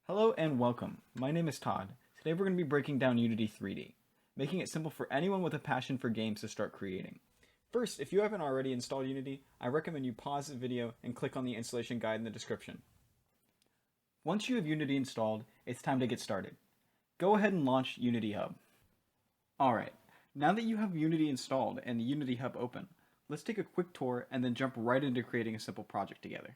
Hello and welcome. My name is Todd. Today we're going to be breaking down Unity 3D, making it simple for anyone with a passion for games to start creating. First, if you haven't already installed Unity, I recommend you pause the video and click on the installation guide in the description. Once you have Unity installed, it's time to get started. Go ahead and launch Unity Hub. Alright, now that you have Unity installed and the Unity Hub open, let's take a quick tour and then jump right into creating a simple project together.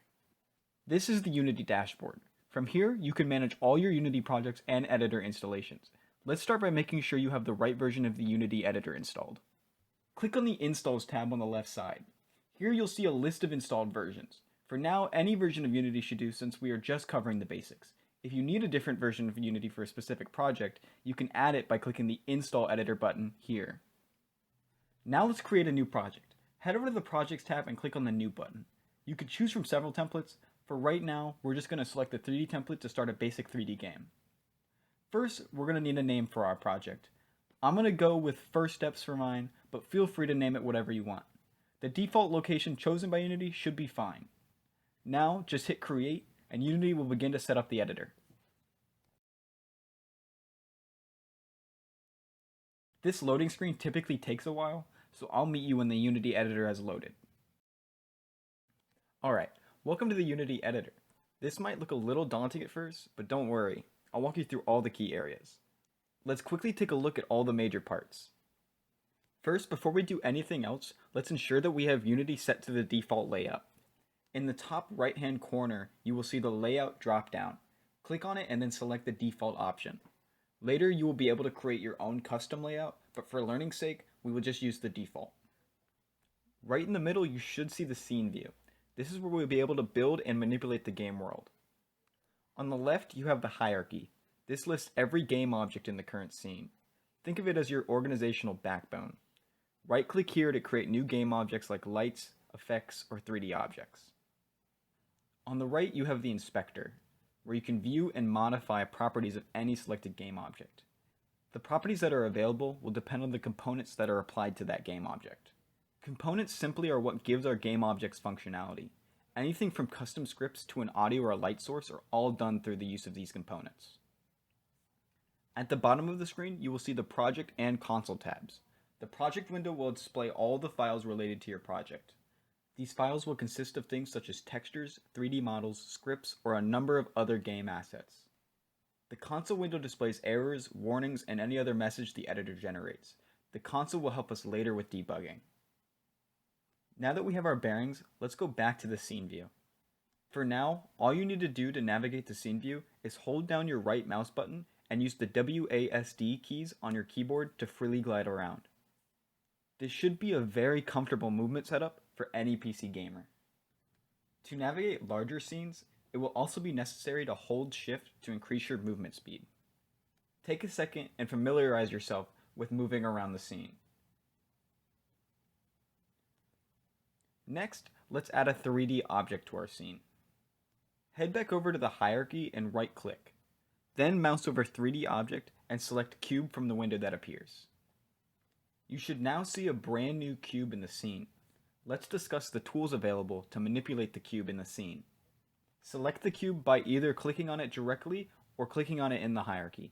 This is the Unity dashboard. From here, you can manage all your Unity projects and editor installations. Let's start by making sure you have the right version of the Unity editor installed. Click on the Installs tab on the left side. Here you'll see a list of installed versions. For now, any version of Unity should do since we are just covering the basics. If you need a different version of Unity for a specific project, you can add it by clicking the Install Editor button here. Now let's create a new project. Head over to the Projects tab and click on the New button. You could choose from several templates. For right now, we're just going to select the 3D template to start a basic 3D game. First, we're going to need a name for our project. I'm going to go with First Steps for mine, but feel free to name it whatever you want. The default location chosen by Unity should be fine. Now, just hit Create, and Unity will begin to set up the editor. This loading screen typically takes a while, so I'll meet you when the Unity editor has loaded. Alright. Welcome to the Unity editor. This might look a little daunting at first, but don't worry, I'll walk you through all the key areas. Let's quickly take a look at all the major parts. First, before we do anything else, let's ensure that we have Unity set to the default layout. In the top right hand corner, you will see the layout drop down. Click on it and then select the default option. Later, you will be able to create your own custom layout, but for learning's sake, we will just use the default. Right in the middle, you should see the scene view. This is where we'll be able to build and manipulate the game world. On the left, you have the hierarchy. This lists every game object in the current scene. Think of it as your organizational backbone. Right-click here to create new game objects like lights, effects, or 3D objects. On the right, you have the inspector, where you can view and modify properties of any selected game object. The properties that are available will depend on the components that are applied to that game object. Components simply are what gives our game objects functionality. Anything from custom scripts to an audio or a light source are all done through the use of these components. At the bottom of the screen, you will see the project and console tabs. The project window will display all the files related to your project. These files will consist of things such as textures, 3D models, scripts, or a number of other game assets. The console window displays errors, warnings, and any other message the editor generates. The console will help us later with debugging. Now that we have our bearings, let's go back to the scene view. For now, all you need to do to navigate the scene view is hold down your right mouse button and use the WASD keys on your keyboard to freely glide around. This should be a very comfortable movement setup for any PC gamer. To navigate larger scenes, it will also be necessary to hold Shift to increase your movement speed. Take a second and familiarize yourself with moving around the scene. Next, let's add a 3D object to our scene. Head back over to the hierarchy and right-click. Then mouse over 3D object and select cube from the window that appears. You should now see a brand new cube in the scene. Let's discuss the tools available to manipulate the cube in the scene. Select the cube by either clicking on it directly or clicking on it in the hierarchy.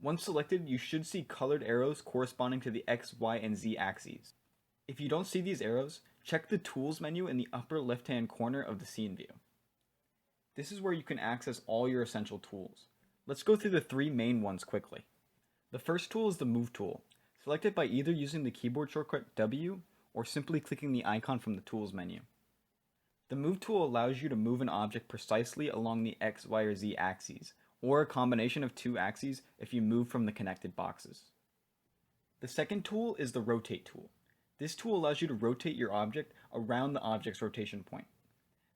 Once selected, you should see colored arrows corresponding to the X, Y, and Z axes. If you don't see these arrows, check the Tools menu in the upper left-hand corner of the scene view. This is where you can access all your essential tools. Let's go through the three main ones quickly. The first tool is the Move tool. Select it by either using the keyboard shortcut W or simply clicking the icon from the Tools menu. The Move tool allows you to move an object precisely along the X, Y, or Z axes, or a combination of two axes if you move from the connected boxes. The second tool is the Rotate tool. This tool allows you to rotate your object around the object's rotation point.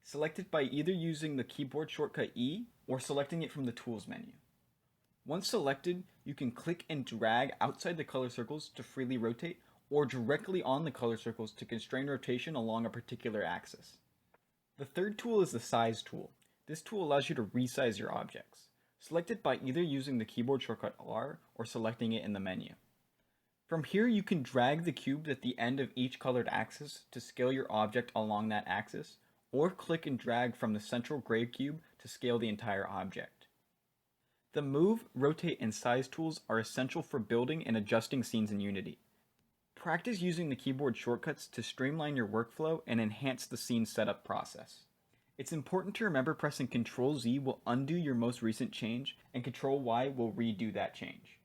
Select it by either using the keyboard shortcut E or selecting it from the Tools menu. Once selected, you can click and drag outside the color circles to freely rotate or directly on the color circles to constrain rotation along a particular axis. The third tool is the Size tool. This tool allows you to resize your objects. Select it by either using the keyboard shortcut R or selecting it in the menu. From here, you can drag the cubes at the end of each colored axis to scale your object along that axis, or click and drag from the central gray cube to scale the entire object. The move, rotate, and size tools are essential for building and adjusting scenes in Unity. Practice using the keyboard shortcuts to streamline your workflow and enhance the scene setup process. It's important to remember pressing Ctrl Z will undo your most recent change, and Ctrl Y will redo that change.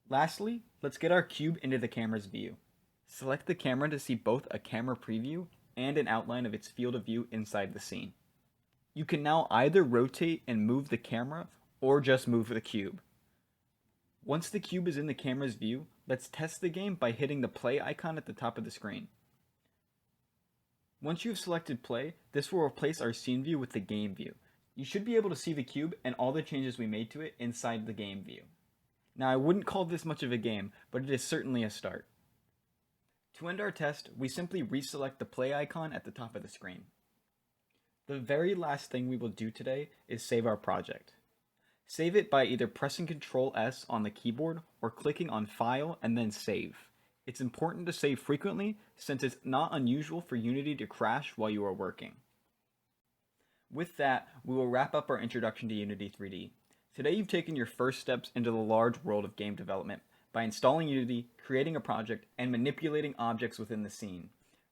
Lastly, let's get our cube into the camera's view. Select the camera to see both a camera preview and an outline of its field of view inside the scene. You can now either rotate and move the camera, or just move the cube. Once the cube is in the camera's view, let's test the game by hitting the play icon at the top of the screen. Once you've selected play, this will replace our scene view with the game view. You should be able to see the cube and all the changes we made to it inside the game view. Now, I wouldn't call this much of a game, but it is certainly a start. To end our test, we simply reselect the play icon at the top of the screen. The very last thing we will do today is save our project. Save it by either pressing Ctrl S on the keyboard or clicking on File and then Save. It's important to save frequently since it's not unusual for Unity to crash while you are working. With that, we will wrap up our introduction to Unity 3D. Today you've taken your first steps into the large world of game development by installing Unity, creating a project, and manipulating objects within the scene.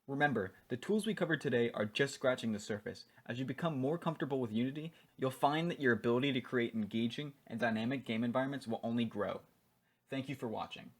Remember, the tools we covered today are just scratching the surface. As you become more comfortable with Unity, you'll find that your ability to create engaging and dynamic game environments will only grow. Thank you for watching.